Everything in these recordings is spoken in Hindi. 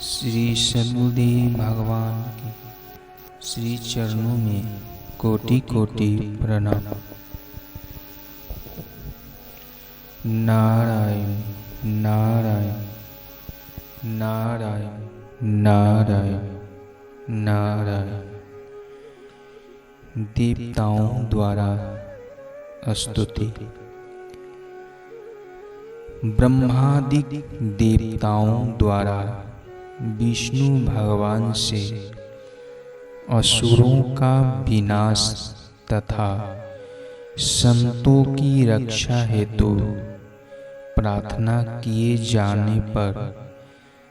श्री सद्गुरुदेव भगवान के श्री चरणों में कोटि कोटि प्रणाम। नारायण नारायण नारायण नारायण नारायण। देवताओं द्वारा स्तुति। ब्रह्मादि देवताओं द्वारा विष्णु भगवान से असुरों का विनाश तथा संतों की रक्षा हेतु प्रार्थना किए जाने पर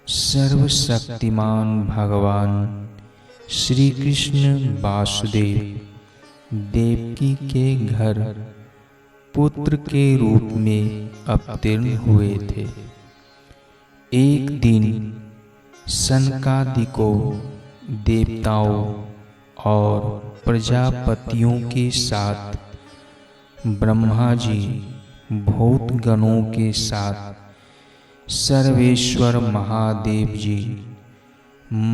सर्वशक्तिमान भगवान श्री कृष्ण वासुदेव देवकी के घर पुत्र के रूप में अवतीर्ण हुए थे। एक दिन सनकादिकों देवताओं और प्रजापतियों के साथ ब्रह्मा जी भूतगणों के साथ सर्वेश्वर महादेव जी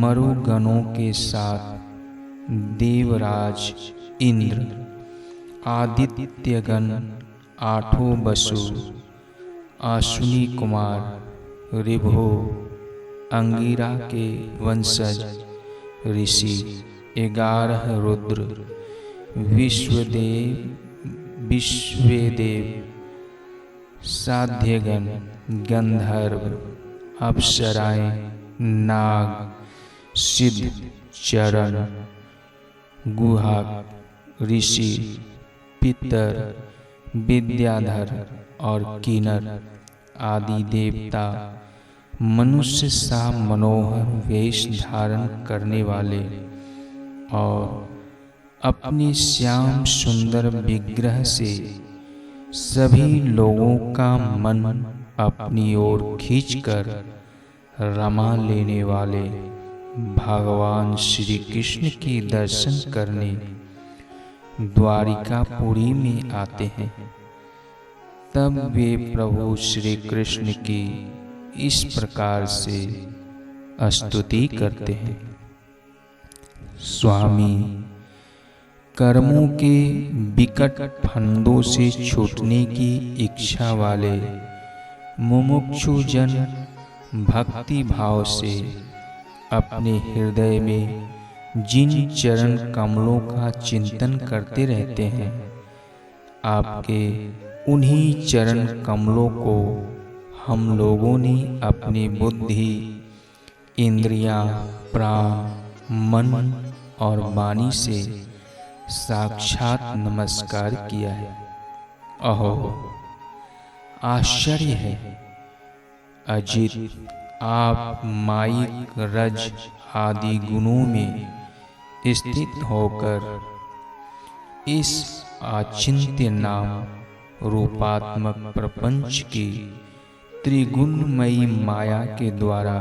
मरुगणों के साथ देवराज इंद्र आदित्यगण आठों वसु अश्विनी कुमार ऋभु अंगिरा के वंशज ऋषि 11 रुद्र विश्वेदेव साध्यगण गंधर्व अप्सराएं नाग सिद्ध चरण गुहाक ऋषि पितर विद्याधर और किन्नर आदि देवता मनुष्य सा मनोहर वेश धारण करने वाले और अपने श्याम सुंदर विग्रह से सभी लोगों का मन अपनी ओर खींचकर रमा लेने वाले भगवान श्री कृष्ण के दर्शन करने द्वारिकापुरी में आते हैं। तब वे प्रभु श्री कृष्ण की इस प्रकार से स्तुति करते हैं। स्वामी, कर्मों के विकट फंदों से छूटने की इच्छा वाले मुमुक्षु जन भक्ति भाव से अपने हृदय में जिन चरण कमलों का चिंतन करते रहते हैं, आपके उन्हीं चरण कमलों को हम लोगों ने अपनी बुद्धि, इंद्रियां, प्राण, मन और वाणी से साक्षात नमस्कार किया है। अहो, आश्चर्य है अजित, आप माइक रज आदि गुणों में स्थित होकर इस अचिंत्य नाम रूपात्मक प्रपंच की त्रिगुणमयी माया के द्वारा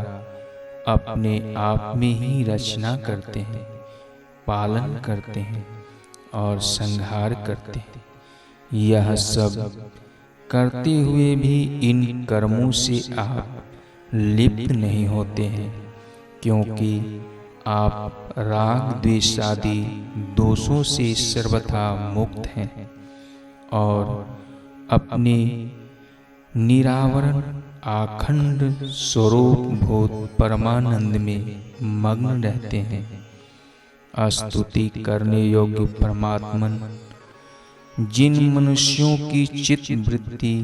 अपने आप में ही रचना करते हैं, पालन करते हैं और संहार करते हैं। यह सब करते हुए भी इन कर्मों से आप लिप्त नहीं होते हैं, क्योंकि आप राग द्वेष आदि दोषों से सर्वथा मुक्त हैं और अपने निरावरण अखंड स्वरूप भूत परमानंद में मग्न रहते हैं। स्तुति करने योग्य परमात्मन जिन मनुष्यों की चित्त वृत्ति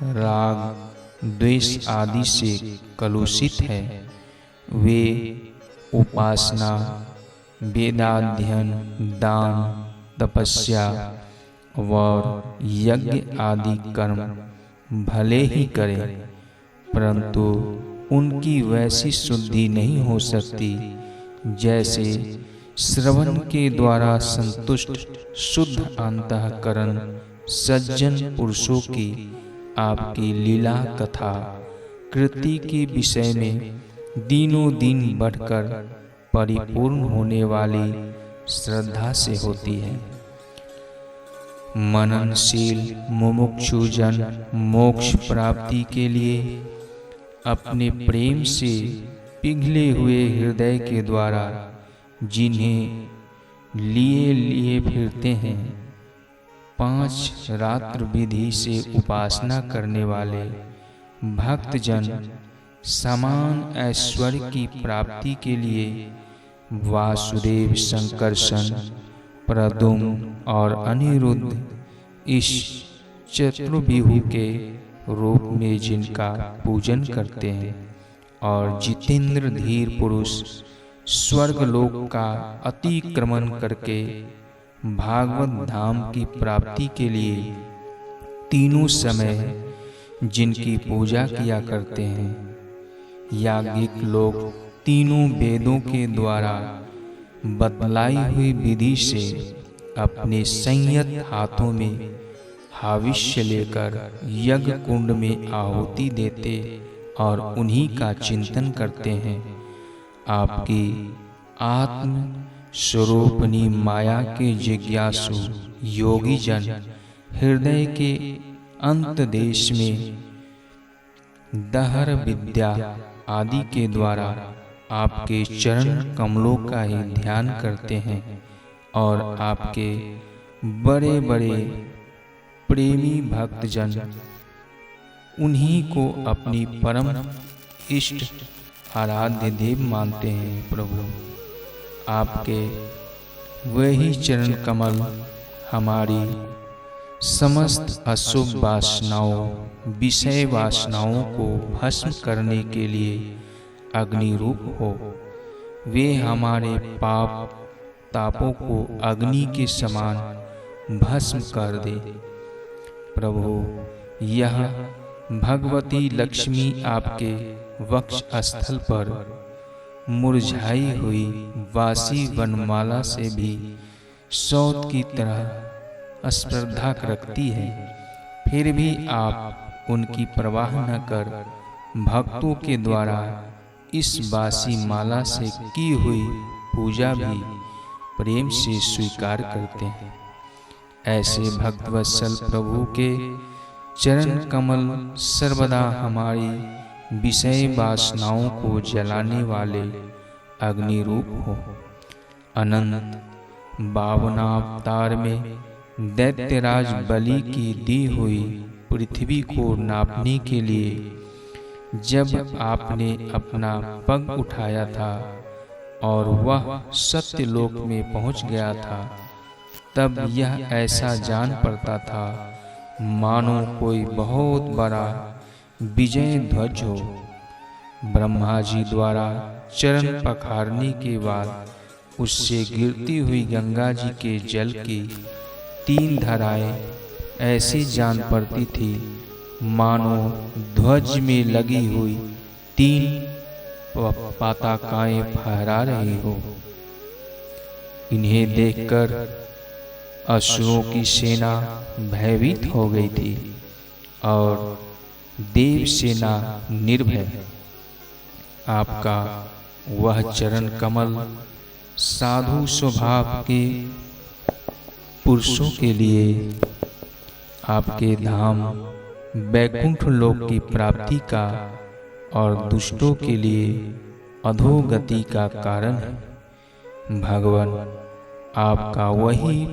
राग द्वेष आदि से कलुषित है, वे उपासना, वेदाध्ययन, दान, तपस्या और यज्ञ आदि कर्म भले ही करें, परंतु उनकी वैसी शुद्धि नहीं हो सकती जैसे श्रवण के द्वारा संतुष्ट शुद्ध अंतःकरण सज्जन पुरुषों की आपकी लीला कथा कृति के विषय में दिनों दिन बढ़कर परिपूर्ण होने वाली श्रद्धा से होती है। मननशील मुमुक्षु जन मोक्ष प्राप्ति के लिए अपने प्रेम से पिघले हुए हृदय के द्वारा जिन्हें लिए लिए फिरते हैं, 5 रात्र विधि से उपासना करने वाले भक्तजन समान ऐश्वर्य की प्राप्ति के लिए वासुदेव, संकर्षण, प्रद्युम्न और अनिरुद्ध इस चतुर्व्यूह के रूप में जिनका पूजन करते हैं, और जितेंद्र धीर पुरुष स्वर्गलोक का अतिक्रमण करके भागवत धाम की प्राप्ति के लिए तीनों समय जिनकी पूजा किया करते हैं, याज्ञिक लोग तीनों वेदों के द्वारा बतलाई हुई विधि से अपने संयत हाथों में हाविष्य लेकर यज्ञ कुंड में आहुति देते और उन्हीं का चिंतन करते हैं। आपकी आत्म स्वरूपनी माया के जिज्ञासु योगी जन हृदय के अंत देश में दहर विद्या आदि के द्वारा आपके चरण कमलों का ही ध्यान करते हैं और आपके बड़े बड़े प्रेमी भक्तजन उन्हीं को अपनी परम इष्ट आराध्य देव मानते हैं। प्रभु, आपके वही चरण कमल हमारी समस्त अशुभ वासनाओं, विषय वासनाओं को भस्म करने के लिए अग्नि रूप हो। वे हमारे पाप तापों को अग्नि के समान भस्म कर दे। प्रभु, यह भगवती लक्ष्मी आपके वक्ष स्थल पर मुरझाई हुई वासी वनमाला से भी सौत की तरह स्पर्धा रखती है, फिर भी आप उनकी परवाह न कर भक्तों के द्वारा इस वासी माला से की हुई पूजा भी प्रेम से स्वीकार करते हैं। ऐसे भक्तवत्सल प्रभु के चरण कमल सर्वदा हमारी विषय वासनाओं को जलाने वाले अग्नि रूप हो। अनंत 52 अवतार में दैत्यराज बलि की दी हुई पृथ्वी को नापने के लिए जब आपने अपना पग उठाया था और वह सत्यलोक में पहुंच गया था, तब यह ऐसा जान पड़ता था मानो कोई बहुत बड़ा विजय ध्वज हो। ब्रह्मा जी द्वारा चरण पखारने के बाद उससे गिरती हुई गंगा जी के जल की 3 धाराएं ऐसी जान पड़ती थी मानो ध्वज में लगी हुई 3 पताकाएं फहरा रही हो। इन्हें देखकर असुरों की सेना भयभीत हो गई थी और देव सेना निर्भय। आपका वह चरण कमल साधु स्वभाव के पुरुषों के लिए आपके धाम वैकुंठ लोक की प्राप्ति का और दुष्टों के लिए अधोगति का कारण है। भगवान, आपका वही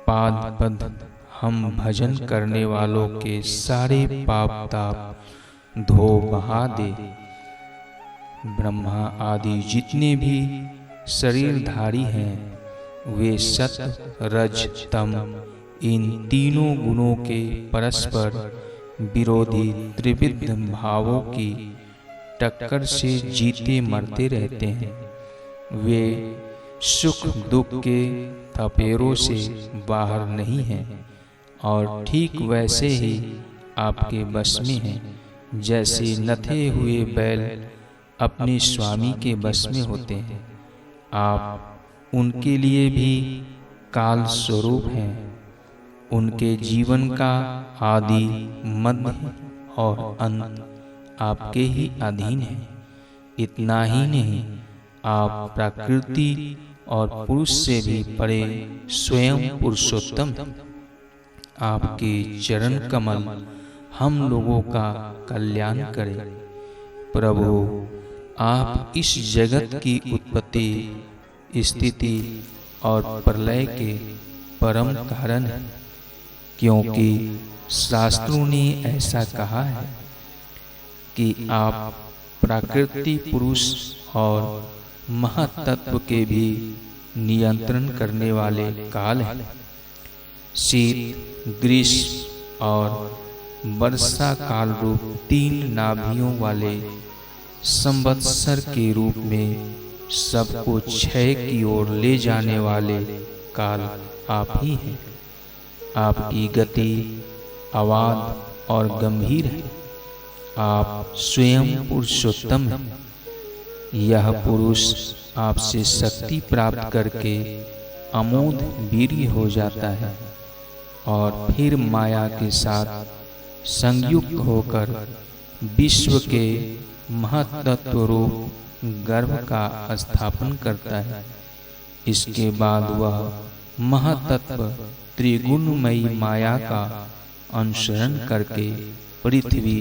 पाद पद हम भजन करने वालों के सारे पाप ताप धो बहा दे। ब्रह्मा आदि जितने भी शरीरधारी हैं, वे सत रज तम इन तीनों गुणों के परस्पर विरोधी त्रिविध भावों की टक्कर से जीते मरते रहते हैं। वे सुख दुख के थपेरों से बाहर नहीं हैं और ठीक वैसे ही आपके बस में हैं जैसे नथे हुए बैल अपने स्वामी के बस में होते हैं। आप उनके लिए भी काल स्वरूप हैं। उनके जीवन का आदि मध्य और अंत आपके ही अधीन है। इतना ही नहीं, आप प्रकृति और पुरुष से भी परे स्वयं पुरुषोत्तम। आपके चरण कमल हम लोगों का कल्याण करे। प्रभु, आप इस जगत की उत्पत्ति, स्थिति और प्रलय के परम कारण हैं, क्योंकि शास्त्रों ने ऐसा कहा है कि आप प्राकृतिक पुरुष और महातत्व के भी नियंत्रण करने वाले काल हैं। शीत, ग्रीष्म और वर्षा काल रूप 3 नाभियों वाले संवत्सर के रूप में सबको क्षय की ओर ले जाने वाले काल आप ही हैं। आपकी गति अवाध और गंभीर है। आप स्वयं पुरुषोत्तम हैं। यह पुरुष आपसे शक्ति प्राप्त करके अमोघ वीर्य हो जाता है और फिर माया के साथ संयुक्त होकर विश्व के महत्तत्व रूप गर्भ का स्थापन करता है। इसके बाद वह महत्तत्व त्रिगुणमयी माया का अनुसरण करके पृथ्वी,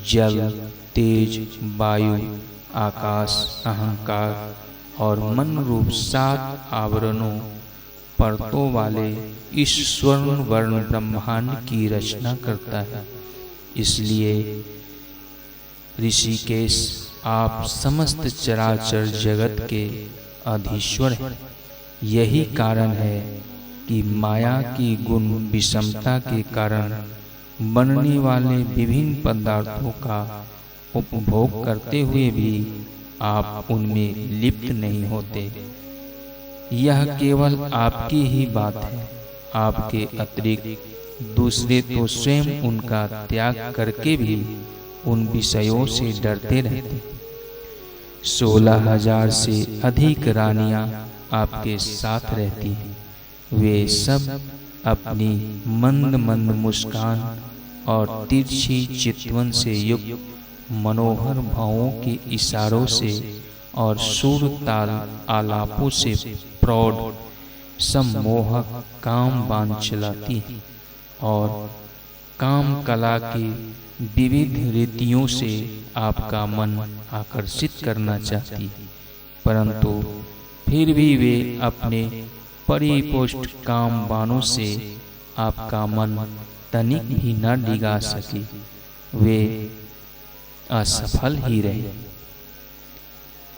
जल, तेज, वायु, आकाश, अहंकार और मन रूप 7 आवरणों परतों वाले इस स्वर्ण वर्ण ब्रह्मांड की रचना करता है। इसलिए ऋषिकेश, आप समस्त चराचर जगत के अधीश्वर हैं। यही कारण है कि माया की गुण विषमता के कारण बनने वाले विभिन्न पदार्थों का उपभोग करते हुए भी आप उनमें लिप्त नहीं होते। यह केवल आपकी ही बात है। आपके अतिरिक्त दूसरे तो स्वयं उनका त्याग करके भी उन विषयों से डरते रहते। 16,000 से अधिक रानियां आपके साथ रहती हैं। वे सब अपनी मंद मंद मुस्कान और तिरछी चितवन से युक्त मनोहर भावों के इशारों से और सुर ताल आलापों से प्रौढ़ सम्मोहक काम बाण चलाती है और काम कला की विविध रीतियों से आपका मन आकर्षित करना चाहती है, परंतु फिर भी वे अपने परिपुष्ट काम बाणों से आपका मन तनिक भी न डिगा सकी। वे असफल ही रहे।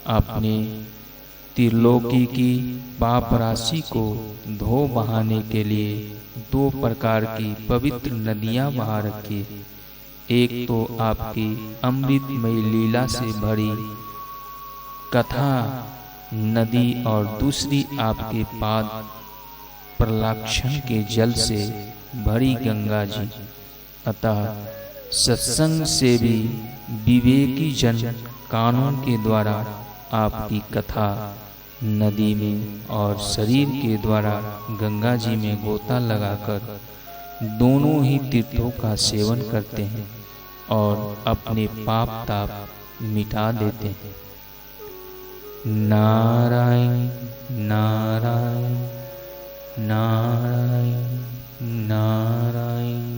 अपने त्रिलोकी की पाप राशि को धो बहाने के लिए 2 प्रकार की पवित्र नदियां बहा रखी। एक तो आपकी अमृतमयी लीला से भरी कथा नदी और दूसरी आपके पाद प्रलाक्षण के जल से भरी गंगा जी। अतः सत्संग से भी विवेकी जन कानून के द्वारा आपकी कथा नदी में और शरीर के द्वारा गंगा जी में गोता लगाकर दोनों ही तीर्थों का सेवन करते हैं और अपने पाप ताप मिटा देते हैं। नारायण नारायण नारायण नारायण।